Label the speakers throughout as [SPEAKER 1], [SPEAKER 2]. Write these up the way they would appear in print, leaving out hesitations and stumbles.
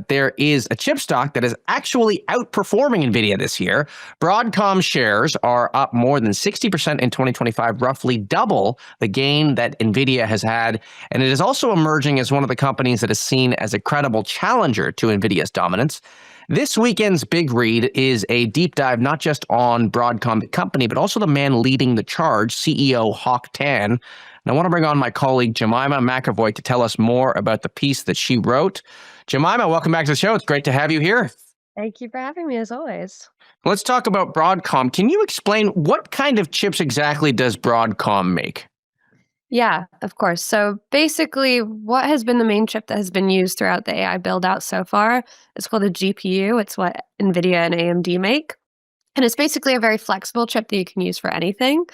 [SPEAKER 1] but there is a chip stock that is actually outperforming Nvidia this year. Broadcom shares are up more than 60% in 2025, roughly double the gain that Nvidia has had. And it is also emerging as one of the companies that is seen as a credible challenger to Nvidia's dominance. This weekend's big read is a deep dive not just on Broadcom the company, but also the man leading the charge, CEO Hock Tan. And I want to bring on my colleague Jemima McEvoy to tell us more about the piece that she wrote. Jemima, welcome back to the show. It's great to have you here.
[SPEAKER 2] Thank you for having me, as always.
[SPEAKER 1] Let's talk about Broadcom. Can you explain what kind of chips exactly does Broadcom make?
[SPEAKER 2] Yeah, of course. So basically, what has been the main chip that has been used throughout the AI build out so far is called a GPU. It's what Nvidia and AMD make. And it's basically a very flexible chip that you can use for anything,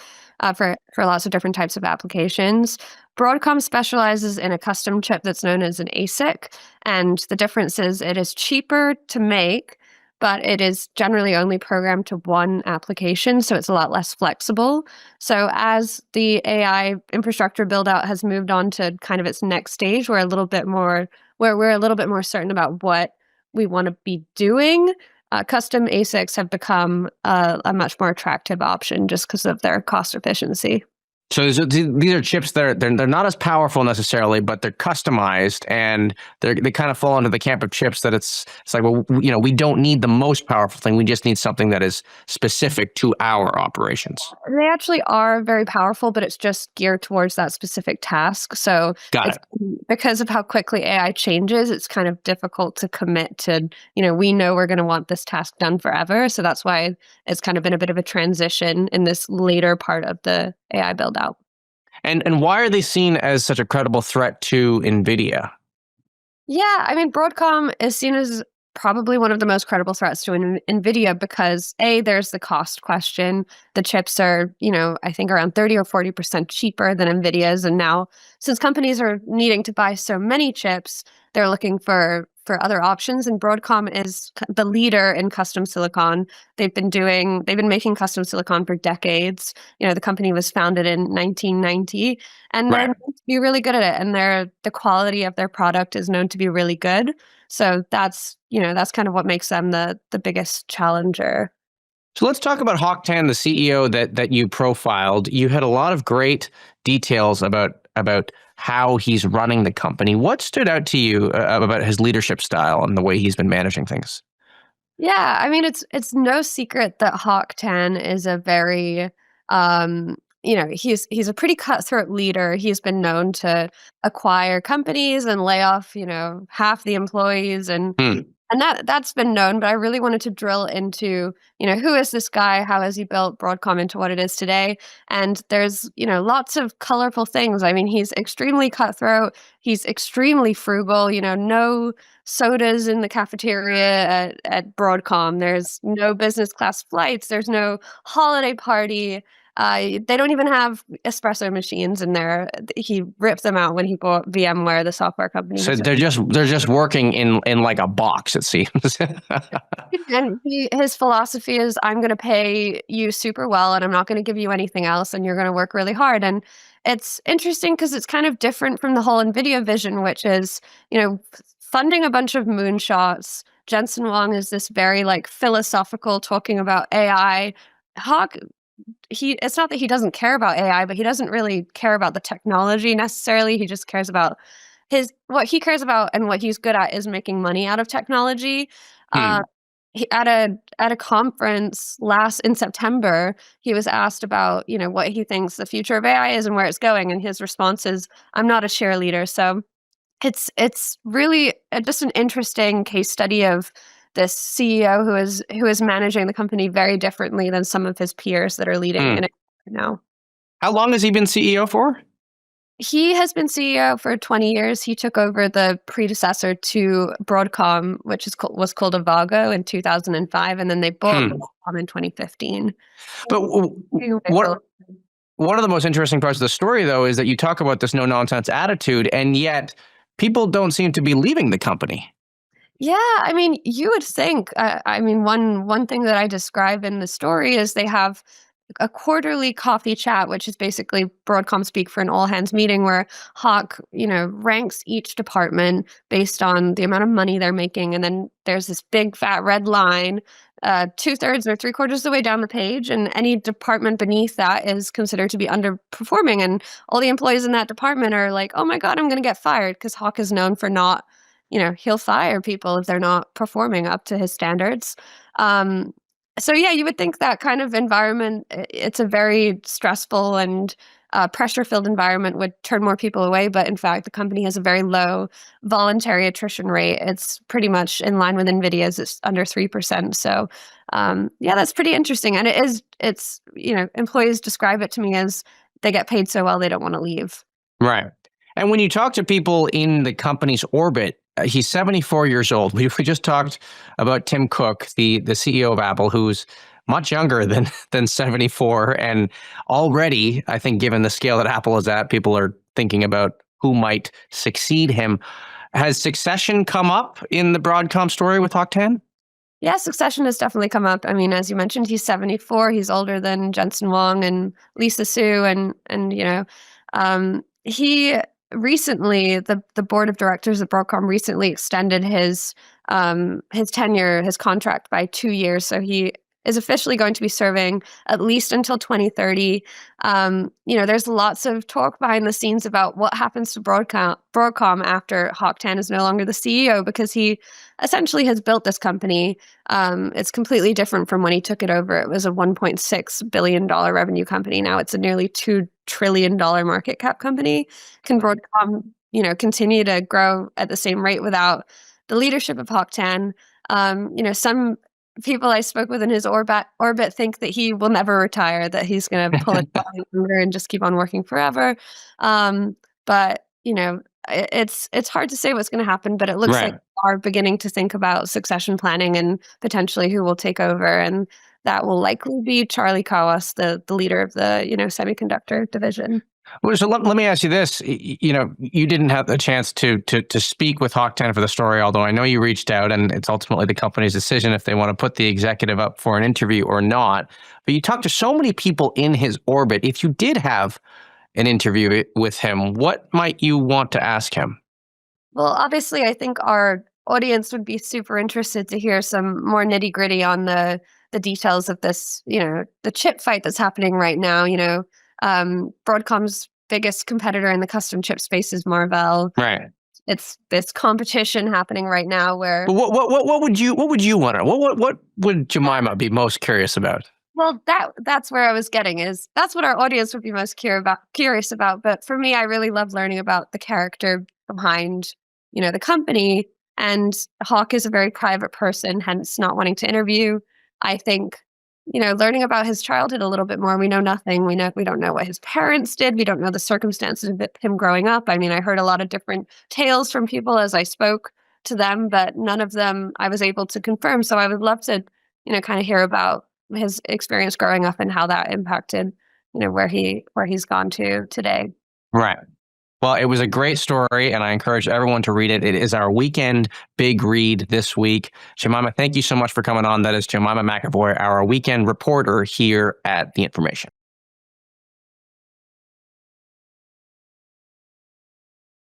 [SPEAKER 2] for lots of different types of applications. Broadcom specializes in a custom chip that's known as an ASIC. And the difference is it is cheaper to make, but it is generally only programmed to one application, so it's a lot less flexible. So as the AI infrastructure build out has moved on to kind of its next stage, we're a little bit more certain about what we want to be doing. Custom ASICs have become a much more attractive option just because of their cost efficiency.
[SPEAKER 1] So these are chips that they're not as powerful necessarily, but they're customized, and they kind of fall into the camp of chips that it's like, well, we don't need the most powerful thing. We just need something that is specific to our operations.
[SPEAKER 2] They actually are very powerful, but it's just geared towards that specific task. So because of how quickly AI changes, it's kind of difficult to commit to, we know we're going to want this task done forever. So that's why it's kind of been a bit of a transition in this later part of the AI build out.
[SPEAKER 1] And why are they seen as such a credible threat to Nvidia?
[SPEAKER 2] Yeah, I mean, Broadcom is seen as probably one of the most credible threats to Nvidia because there's the cost question. The chips are, I think around 30 or 40% cheaper than Nvidia's. And now, since companies are needing to buy so many chips, they're looking for other options. And Broadcom is the leader in custom silicon. They've been making custom silicon for decades. The company was founded in 1990, and they're known to be really good at it. And the quality of their product is known to be really good. So that's kind of what makes them the biggest challenger.
[SPEAKER 1] So let's talk about Hock Tan, the CEO that you profiled. You had a lot of great details about how he's running the company. What stood out to you about his leadership style and the way he's been managing things?
[SPEAKER 2] Yeah, I mean, it's no secret that Hock Tan is a very he's a pretty cutthroat leader. He's been known to acquire companies and lay off, half the employees and that's been known, but I really wanted to drill into, who is this guy? How has he built Broadcom into what it is today? And there's, lots of colorful things. I mean, he's extremely cutthroat. He's extremely frugal, no sodas in the cafeteria at Broadcom. There's no business class flights. There's no holiday party. They don't even have espresso machines in there. He ripped them out when he bought VMware, the software company.
[SPEAKER 1] So they're just working in like a box, it seems.
[SPEAKER 2] And his philosophy is, I'm going to pay you super well, and I'm not going to give you anything else, and you're going to work really hard. And it's interesting because it's kind of different from the whole Nvidia vision, which is, funding a bunch of moonshots. Jensen Huang is this very philosophical talking about AI. Hock, it's not that he doesn't care about AI, but he doesn't really care about the technology necessarily. He just cares about what he cares about, and what he's good at is making money out of technology. At a conference in September, he was asked about what he thinks the future of AI is and where it's going, and his response is, "I'm not a cheerleader." So it's really just an interesting case study of this CEO who is managing the company very differently than some of his peers that are leading in it now.
[SPEAKER 1] How long has he been CEO for?
[SPEAKER 2] He has been CEO for 20 years. He took over the predecessor to Broadcom, which was called Avago in 2005, and then they bought Broadcom in 2015.
[SPEAKER 1] But one of the most interesting parts of the story, though, is that you talk about this no-nonsense attitude, and yet people don't seem to be leaving the company.
[SPEAKER 2] Yeah, I mean, you would think. One thing that I describe in the story is they have a quarterly coffee chat, which is basically Broadcom speak for an all hands meeting where Hock, ranks each department based on the amount of money they're making. And then there's this big fat red line, 2/3 or 3/4 of the way down the page. And any department beneath that is considered to be underperforming. And all the employees in that department are like, oh my God, I'm going to get fired, because Hock is known for not, he'll fire people if they're not performing up to his standards. So yeah, you would think that kind of environment, it's a very stressful and pressure-filled environment, would turn more people away. But in fact, the company has a very low voluntary attrition rate. It's pretty much in line with Nvidia's. It's under 3%. So yeah, that's pretty interesting. And it's employees describe it to me as they get paid so well they don't want to leave.
[SPEAKER 1] Right. And when you talk to people in the company's orbit, he's 74 years old. We just talked about Tim Cook, the CEO of Apple, who's much younger than 74. And already, I think, given the scale that Apple is at, people are thinking about who might succeed him. Has succession come up in the Broadcom story with Hock Tan?
[SPEAKER 2] Yeah, succession has definitely come up. I mean, as you mentioned, he's 74. He's older than Jensen Huang and Lisa Su, and he recently, the board of directors at Broadcom recently extended his tenure, his contract, by 2 years. So he is officially going to be serving at least until 2030. There's lots of talk behind the scenes about what happens to Broadcom after Hock Tan is no longer the CEO, because he essentially has built this company. It's completely different from when he took it over. It was a $1.6 billion revenue company. Now it's a nearly $2 trillion market cap company. Can Broadcom, continue to grow at the same rate without the leadership of Hock Tan? Some people I spoke with in his orbit think that he will never retire, that he's going to pull it longer and just keep on working forever. But it's hard to say what's going to happen. But it looks like we are beginning to think about succession planning and potentially who will take over, and that will likely be Charlie Kawwas, the leader of the semiconductor division.
[SPEAKER 1] Well, so let me ask you this. You didn't have the chance to speak with Hock Tan for the story, although I know you reached out, and it's ultimately the company's decision if they want to put the executive up for an interview or not. But you talked to so many people in his orbit. If you did have an interview with him, what might you want to ask him?
[SPEAKER 2] Well, obviously, I think our audience would be super interested to hear some more nitty-gritty on the details of this, the chip fight that's happening right now. Broadcom's biggest competitor in the custom chip space is Marvell.
[SPEAKER 1] Right.
[SPEAKER 2] It's this competition happening right now where.
[SPEAKER 1] But what would you want to? What would Jemima be most curious about?
[SPEAKER 2] Well, that's where I was getting, is that's what our audience would be most curious about. But for me, I really love learning about the character behind, the company. And Hock is a very private person, hence not wanting to interview. I think, learning about his childhood a little bit more. We know nothing. We don't know what his parents did. We don't know the circumstances of him growing up. I mean, I heard a lot of different tales from people as I spoke to them, but none of them I was able to confirm. So I would love to, kind of hear about his experience growing up and how that impacted, where he's gone to today.
[SPEAKER 1] Right. Well, it was a great story, and I encourage everyone to read it. It is our weekend big read this week. Jemima, thank you so much for coming on. That is Jemima McEvoy, our weekend reporter here at The Information.